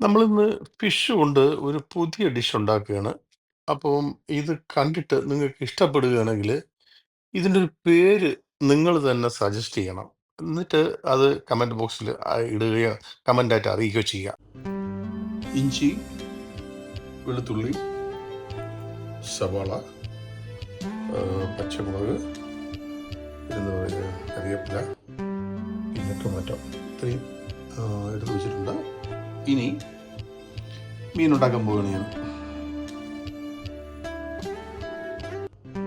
നമ്മളിന്ന് ഫിഷ് കൊണ്ട് ഒരു പുതിയ ഡിഷ് ഉണ്ടാക്കുകയാണ്. അപ്പം ഇത് കണ്ടിട്ട് നിങ്ങൾക്ക് ഇഷ്ടപ്പെടുകയാണെങ്കിൽ ഇതിൻ്റെ ഒരു പേര് നിങ്ങൾ തന്നെ സജസ്റ്റ് ചെയ്യണം. എന്നിട്ട് അത് കമൻറ്റ് ബോക്സിൽ ഇടുകയോ കമൻ്റായിട്ട് അറിയിക്കുകയോ ചെയ്യുക. ഇഞ്ചി, വെളുത്തുള്ളി, സവാള, പച്ചമുളക്, എന്താ പറയുക, കറിവേപ്പില, പിന്നെ ടൊമാറ്റോ ഇത്രയും എടുത്ത് വെച്ചിട്ടുണ്ട്. ഇനി മീൻ ഉണ്ടാക്കാൻ പോവുകയാണ് ഞാൻ.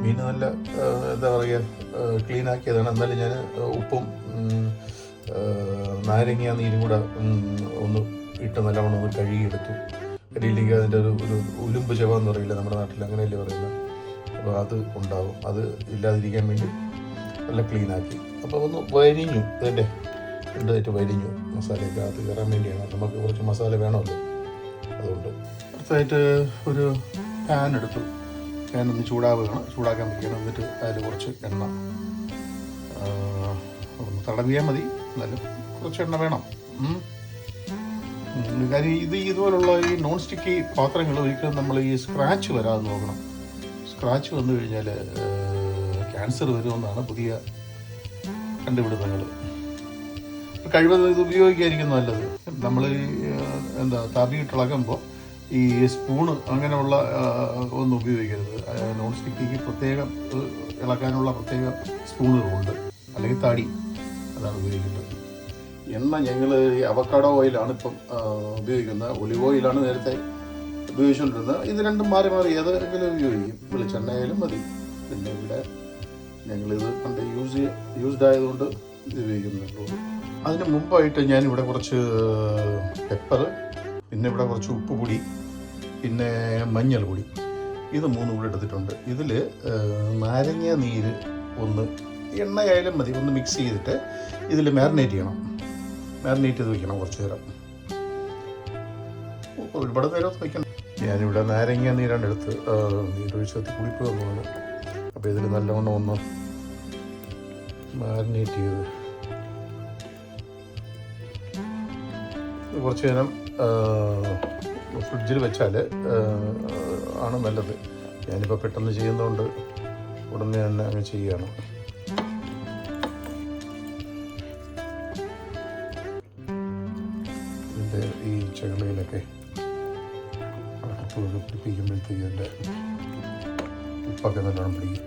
മീൻ നല്ല എന്താ പറയുക ക്ലീൻ ആക്കിയതാണ്. എന്നാലും ഞാൻ ഉപ്പും നാരങ്ങ നീരും കൂടെ ഒന്ന് ഇട്ട് നല്ലവണ്ണം ഒന്ന് കഴുകിയെടുത്തു. കഴുകിയില്ലെങ്കിൽ അതിൻ്റെ ഒരു ഉലുമ്പ് ചവ എന്ന് പറയില്ല നമ്മുടെ നാട്ടിൽ, അങ്ങനെയല്ലേ പറയുന്നത്. അപ്പോൾ അത് ഉണ്ടാവും. അത് ഇല്ലാതിരിക്കാൻ വേണ്ടി നല്ല ക്ലീനാക്കി. അപ്പോൾ ഒന്ന് വരിഞ്ഞു, അതിൻ്റെ രണ്ടായിട്ട് വരിഞ്ഞു. മസാലയൊക്കെ അത് കയറാൻ വേണ്ടിയാണ്. നമുക്ക് കുറച്ച് മസാല വേണമല്ലോ, അതുകൊണ്ട്. അടുത്തതായിട്ട് ഒരു പാൻ എടുത്തു. പാൻ ഒന്ന് ചൂടാക്കാൻ വയ്ക്കണം. എന്നിട്ട് അതിൽ കുറച്ച് എണ്ണ ഒന്ന് തടവിയാൽ മതി, എന്നാലും കുറച്ച് എണ്ണ വേണം. കാര്യം ഇതുപോലുള്ള ഈ നോൺ സ്റ്റിക്കി പാത്രങ്ങൾ ഒരിക്കലും നമ്മൾ ഈ സ്ക്രാച്ച് വരാതെ നോക്കണം. സ്ക്രാച്ച് വന്നു കഴിഞ്ഞാൽ ക്യാൻസർ വരുമെന്നാണ് പുതിയ കണ്ടുപിടുത്തങ്ങൾ. കഴിവതും ഇത് ഉപയോഗിക്കാതിരിക്കും നല്ലത്. നമ്മൾ തവിയിട്ടിളകുമ്പോൾ ഈ സ്പൂണ് അങ്ങനെയുള്ള ഒന്നും ഉപയോഗിക്കരുത്. നോൺ സ്റ്റിക്കിക്ക് പ്രത്യേകം ഇളക്കാനുള്ള പ്രത്യേക സ്പൂണുകളുണ്ട്, അല്ലെങ്കിൽ തടി, അതാണ് ഉപയോഗിക്കുന്നത്. എണ്ണ ഞങ്ങൾ ഈ അവക്കാഡോ ഓയിലാണ് ഇപ്പം ഉപയോഗിക്കുന്നത്. ഒലിവ് ഓയിലാണ് നേരത്തെ ഉപയോഗിച്ചുകൊണ്ടിരുന്നത്. ഇത് രണ്ടും മാറി മാറി ഏതെങ്കിലും ഉപയോഗിക്കും. വെളിച്ചെണ്ണയായാലും മതി. പിന്നെ ഇവിടെ ഞങ്ങളിത് പണ്ട് യൂസ്ഡ് ആയതുകൊണ്ട് ഇത് ഉപയോഗിക്കുന്നുള്ളൂ. അതിന് മുമ്പായിട്ട് ഞാനിവിടെ കുറച്ച് പെപ്പർ, പിന്നെ ഇവിടെ കുറച്ച് ഉപ്പ് പൊടി, പിന്നെ മഞ്ഞൾ പൊടി, ഇത് മൂന്നും കൂടെ എടുത്തിട്ടുണ്ട്. ഇതിൽ നാരങ്ങ നീര് ഒന്ന്, എണ്ണയായാലും മതി, ഒന്ന് മിക്സ് ചെയ്തിട്ട് ഇതിൽ മാരിനേറ്റ് ചെയ്യണം. മാരിനേറ്റ് ചെയ്ത് വയ്ക്കണം കുറച്ച് നേരം. ഒരുപാട് നേരം വയ്ക്കണം. ഞാനിവിടെ നാരങ്ങ നീരാണ് എടുത്ത് നീരൊഴിച്ചത്തി കുടിപ്പ് തന്നതാണ്. അപ്പോൾ ഇതിൽ നല്ലവണ്ണം ഒന്ന് മാരിനേറ്റ് ചെയ്ത് കുറച്ച് നേരം ഫ്രിഡ്ജിൽ വെച്ചാൽ ആണ് നല്ലത്. ഞാനിപ്പോൾ പെട്ടെന്ന് ചെയ്യുന്നതുകൊണ്ട് ഉടനെ തന്നെ അങ്ങ് ചെയ്യുകയാണ്. ഇതിൻ്റെ ഈ ചകിളിയിലൊക്കെ അടുത്ത് പിടിപ്പിക്കുമ്പോഴത്തേക്ക് അതിൻ്റെ ഉപ്പൊക്കെ നല്ലോണം പിടിക്കും.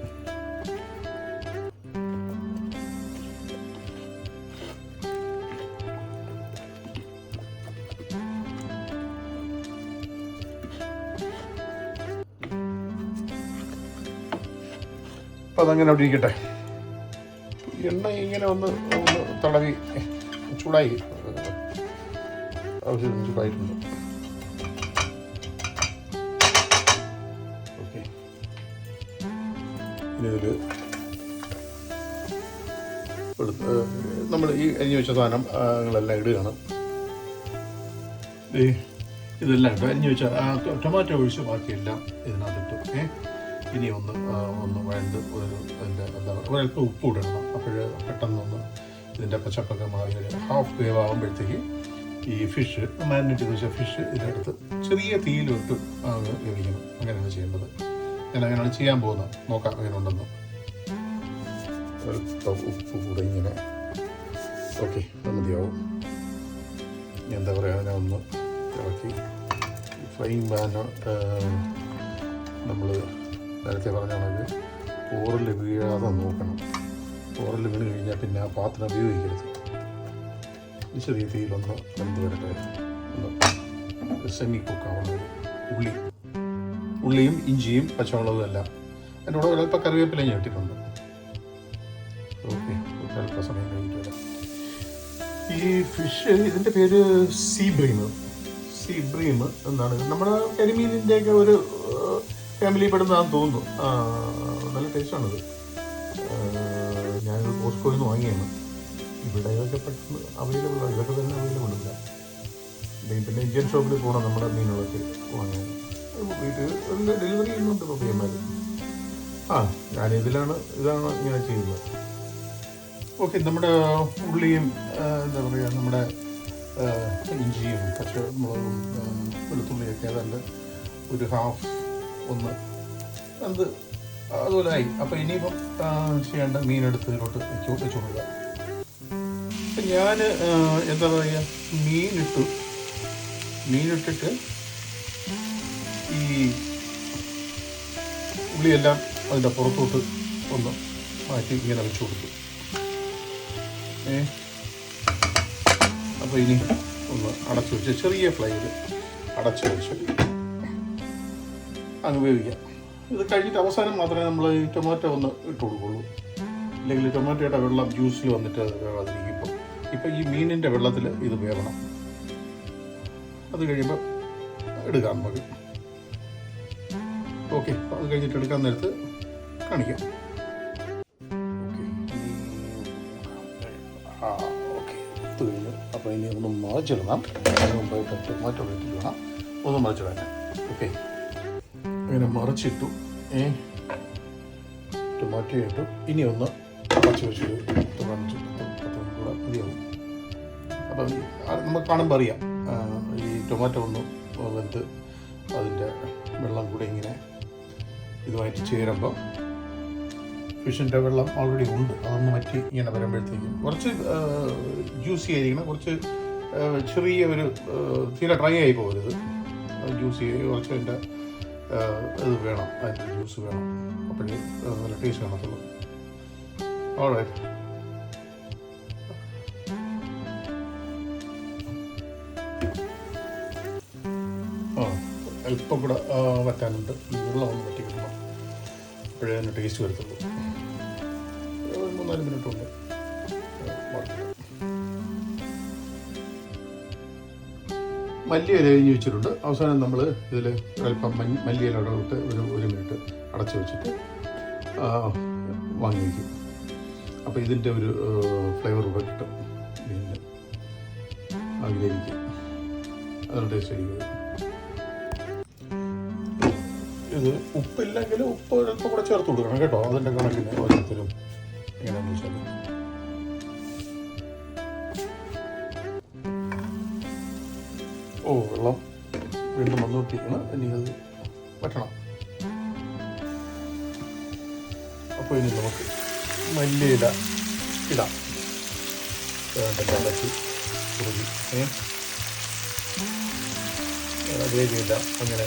അപ്പം അതങ്ങനെ അവിടെ ഇരിക്കട്ടെ. എണ്ണ ഇങ്ങനെ ഒന്ന് തടവി ചൂടായി, ആവശ്യത്തിന് ചൂടായിട്ടുണ്ട്. ഓക്കെ, ഇനി ഇതിൽ നമ്മൾ ഈ അരിഞ്ഞു വെച്ച സാധനങ്ങളെല്ലാം ഇടുകയാണ്. ഇതെല്ലാം ഇട്ടു. അരിഞ്ഞു വെച്ച ടൊമാറ്റോ ഒഴിച്ച് ബാക്കിയെല്ലാം ഇതിനകത്തിട്ടു. ഇനി ഒന്ന് വഴണ്ട് ഒരല്പം ഉപ്പ് ഇടണം. അപ്പോൾ പെട്ടെന്നൊന്ന് ഇതിൻ്റെ പച്ചപ്പൊക്കെ മാറി ഒരു ഹാഫ് വേവ് ആകുമ്പോഴത്തേക്ക് ഈ ഫിഷ്, മാരിനേറ്റ് ചെയ്ത് വെച്ച ഫിഷ് ഇതിനടുത്ത് ചെറിയ തീയിലിട്ട് വേവിക്കണം. അങ്ങനെയാണ് ചെയ്യേണ്ടത്. ഞാൻ അങ്ങനെയാണ് ചെയ്യാൻ പോകുന്നത്. നോക്കാം അങ്ങനെ ഉണ്ടെന്ന്. അല്പം ഉപ്പ് കൂടെ ഇങ്ങനെ. ഓക്കെ, മതിയാവും. എന്താ പറയുക, അതിനെ ഒന്ന് ഇറക്കി ഫ്രൈയിങ് പാന് നമ്മൾ നേരത്തെ പറഞ്ഞ കണക്ക് ഓറിൽ വീഴാതെ നോക്കണം. ഓറിൽ വീണ് കഴിഞ്ഞാൽ പിന്നെ ആ പാത്രം ഉപയോഗിക്കരുത്. ചെറിയ തീയിലൊന്ന് വെന്ത് വരട്ടെ, ഒന്ന് സെമി കുക്കാവുന്നത്. ഉള്ളിയും ഇഞ്ചിയും പച്ചമുളകും എല്ലാം. എൻ്റെ കൂടെ ഒരല്പം കറിവേപ്പില ഞാൻ ഇട്ടിട്ടുണ്ട്. ഓക്കെ, ഒരല്പ സമയം കഴിഞ്ഞിട്ട് ഈ ഫിഷ്, ഇതിൻ്റെ പേര് സീ ബ്രീം എന്നാണ്. നമ്മുടെ കരിമീനിൻ്റെയൊക്കെ ഒരു ഫാമിലി പെടുന്നതാണെന്ന് തോന്നുന്നു. നല്ല ടേസ്റ്റാണിത്. ഞാനിത് കോസ്കോയിൽ നിന്ന് വാങ്ങിയാണ്. ഇവിടെ ഇതൊക്കെ പെട്ടെന്ന് അവൈലബിളാണ്. ഇതൊക്കെ തന്നെ അവൈലബിൾ ഇല്ല. പിന്നെ ഇന്ത്യൻ ഷോപ്പിൽ പോകണം നമ്മുടെ മീനുകളൊക്കെ വാങ്ങാൻ. വീട്ടിൽ ഡെലിവറി ചെയ്യുന്നുണ്ട് പയ്യന്മാർ. ഇതാണ് ഇങ്ങനെ ചെയ്യുന്നത്. ഓക്കെ, നമ്മുടെ ഉള്ളിയും എന്താ പറയുക, നമ്മുടെ ഇഞ്ചിയും പച്ചമുളകും വെളുത്തുള്ളിയൊക്കെ ഏതാണ്ട് ഒരു ഹാഫ് ഒന്ന് അത് അതുപോലെ ആയി. അപ്പോൾ ഇനിയിപ്പം ചെയ്യേണ്ട മീനെടുത്ത് ഇതിലോട്ട് വെച്ച് കൊടുക്കുക. അപ്പം ഞാൻ എന്താ പറയുക, മീനിട്ടിട്ട് ഈ ഉള്ളിയെല്ലാം അതിൻ്റെ പുറത്തോട്ട് ഒന്ന് മാറ്റി ഇങ്ങനെ വെച്ച് കൊടുത്തു. അപ്പോൾ ഇനി ഒന്ന് അടച്ചു വെച്ച് ചെറിയ ഫ്ലെയിമിൽ അടച്ചു വെച്ച് അങ്ങ് വേവിക്കാം. ഇത് കഴിഞ്ഞിട്ട് അവസാനം മാത്രമേ നമ്മൾ ഈ ടൊമാറ്റോ ഒന്ന് ഇട്ട് കൊടുക്കുള്ളൂ. ഇല്ലെങ്കിൽ ടൊമാറ്റോയുടെ വെള്ളം ജ്യൂസിൽ വന്നിട്ട് അത് വേവാതിരിക്കും. ഇപ്പം ഈ മീനിൻ്റെ വെള്ളത്തിൽ ഇത് വേവണം. അത് കഴിയുമ്പോൾ എടുക്കാം നമുക്ക്. ഓക്കെ, അത് കഴിഞ്ഞിട്ട് എടുക്കാൻ നേരത്ത് കാണിക്കാം. ഓക്കെ, ഇത് കഴിഞ്ഞു. അപ്പോൾ ഇനി ഒന്ന് മറിച്ചിടണം. അതിന് മുമ്പായിട്ട് ടൊമാറ്റോ ഇട്ടിട്ട് വേണം ഒന്ന് മറിച്ചിടാൻ. ഓക്കെ, അങ്ങനെ മറിച്ചിട്ടു. ടൊമാറ്റോ ഇട്ടു. ഇനി ഒന്ന് അടച്ച് വെച്ചിട്ട് 10 മിനിറ്റ് കൂടെ മതിയാവും. അപ്പം നമുക്ക് കാണുമ്പോൾ അറിയാം ഈ ടൊമാറ്റോ ഒന്ന് വെന്ത് അതിൻ്റെ വെള്ളം കൂടെ ഇങ്ങനെ ഇതുമായിട്ട് ചേരുമ്പോൾ ഫിഷിൻ്റെ വെള്ളം ഓൾറെഡി ഉണ്ട്. അതൊന്ന് വറ്റി ഇങ്ങനെ വരുമ്പോഴത്തേക്കും കുറച്ച് ജ്യൂസി ആയിരിക്കണം. കുറച്ച് ചെറിയ ഒരു തീരെ ഡ്രൈ ആയി പോകരുത്. ജ്യൂസി കുറച്ച് അതിൻ്റെ ഇത് വേണം, അതിൻ്റെ ജ്യൂസ് വേണം. അപ്പോഴേ നല്ല ടേസ്റ്റ് കാണത്തുള്ളൂ. ഓൾറൈറ്റ്, അല്പം കൂടെ വറ്റാനുണ്ട്. ഈ വെള്ളം ഒന്ന് വറ്റി കിട്ടണം. അപ്പോഴേ അതിൻ്റെ ടേസ്റ്റ് വരത്തുള്ളൂ. 3-4 മിനിറ്റ് ഉണ്ട്. മല്ലിയില അരിഞ്ഞ് വെച്ചിട്ടുണ്ട്. അവസാനം നമ്മൾ ഇതിൽ അല്പം മല്ലിയില ഇട്ട് ഒരു മിനിറ്റ് അടച്ചു വെച്ചിട്ട് വാങ്ങി വയ്ക്കും. അപ്പോൾ ഇതിൻ്റെ ഒരു ഫ്ലേവർ കൂടെ കിട്ടും മീനിന്. അതിലേക്ക് അതൊരു ടേസ്റ്റ് ആയിരിക്കും. ഇത് ഉപ്പില്ലെങ്കിൽ ഉപ്പ് അല്പം കൂടെ ചേർത്ത് കൊടുക്കണം കേട്ടോ. അതിൻ്റെ കണക്കിന് ഓരോരുത്തരും എങ്ങനെയാണെന്ന് വെച്ചാൽ. വെള്ളം വീണ്ടും വന്നുകൊണ്ടിരിക്കണം. ഇനി അത് വറ്റണം. അപ്പോൾ ഇനി നമുക്ക് മല്ലിയില ഇടാം. അടച്ച് കുറുകി വേവിയില്ല. അങ്ങനെ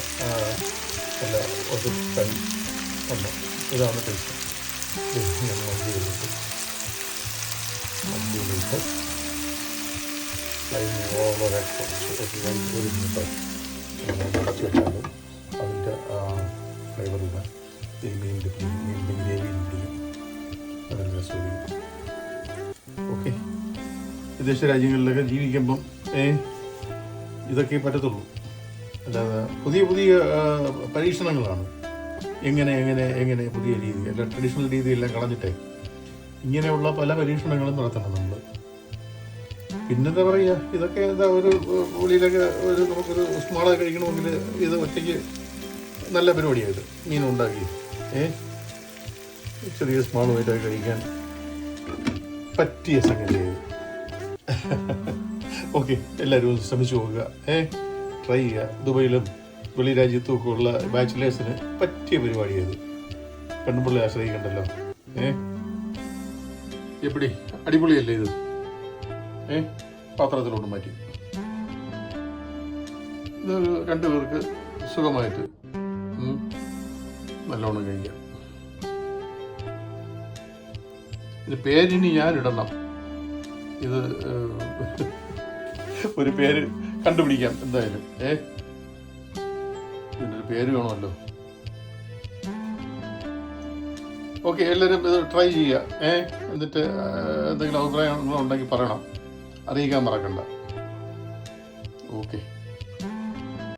നല്ല ഒരു കറി വന്നു. ഇതാണ് ടേസ്റ്റ്. മല്ലിയിലിട്ട് ഫ്ലെയിം വളരെ കുറച്ച് ഒരു മിനിറ്റ് അടച്ച് വെച്ചാലും അതിൻ്റെ ഫ്ലേവറില്ല. ഈ മീനിൻ്റെ ഗ്രേവിയിൽ പിടിക്കും. നല്ല രസമായിരിക്കും. ഓക്കെ, വിദേശ രാജ്യങ്ങളിലൊക്കെ ജീവിക്കുമ്പം ഇതൊക്കെ പറ്റത്തുള്ളൂ. അല്ലാതെ പുതിയ പുതിയ പരീക്ഷണങ്ങളാണ്. എങ്ങനെ പുതിയ രീതി, അല്ല ട്രഡീഷണൽ രീതിയെല്ലാം കളഞ്ഞിട്ടേ ഇങ്ങനെയുള്ള പല പരീക്ഷണങ്ങളും നടത്തണം നമ്മൾ. പിന്നെന്താ പറയുക, ഇതൊക്കെ എന്താ ഒരു ഉള്ളിലൊക്കെ നമുക്കൊരു സ്മാളായി കഴിക്കണമെങ്കിൽ ഇത് ഒറ്റയ്ക്ക് നല്ല പരിപാടിയായത്. മീനുണ്ടാക്കി ചെറിയ സ്മാളുമായിട്ടൊക്കെ കഴിക്കാൻ പറ്റിയ സംഗതിയായത്. ഓക്കെ, എല്ലാവരും ശ്രമിച്ചു നോക്കുക. ട്രൈ ചെയ്യുക. ദുബൈയിലും വെളി രാജ്യത്തും ഒക്കെ ഉള്ള ബാച്ചിലേഴ്സിന് പറ്റിയ പരിപാടിയായത്. പെൺപിള്ളെ ആശ്രയിക്കണ്ടല്ലോ. എപ്പടി അടിപൊളിയല്ലേ ഇത്? പാത്രത്തിലോട്ട് മാറ്റി ഇതൊരു 2 പേർക്ക് സുഖമായിട്ട് നല്ലോണം കഴിക്കാം. ഇത് പേരിനി ഞാനിടണം. ഇത് ഒരു പേര് കണ്ടുപിടിക്കാം എന്തായാലും. ഇതിൻ്റെ ഒരു പേര് വേണമല്ലോ. ഓക്കെ, എല്ലാവരും ഇത് ട്രൈ ചെയ്യുക. എന്നിട്ട് എന്തെങ്കിലും അഭിപ്രായങ്ങളുണ്ടെങ്കിൽ പറയണം. അറിയിക്കാൻ മറക്കണ്ട. ഓക്കെ.